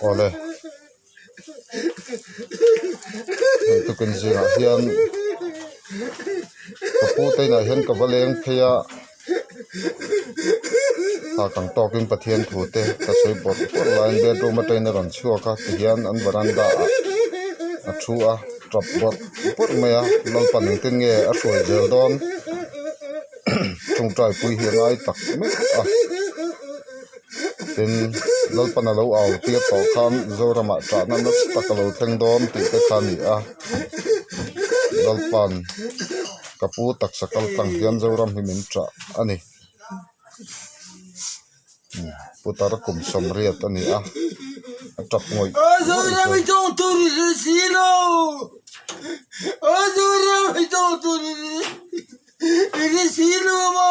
ole tu kan zinga hian kapu te na hian ka valeng phea ha kang tokin pathian thu te ka soi bot line bedroom ma train ron chhuwa ka ti hian an veranda a thu a trap bot por maya lol pan tin nge a soi zel don chung trai pui hi ngai tak me a tin lol pan lo aw ti to khan zorama tra na na takalo theng don ti te khani a lol pan kapu tak sakal tang hian zoram hi min tra ani putar kum somriat ani a trap ngoi zoram i don't do this silo zoram i don't do this silo mo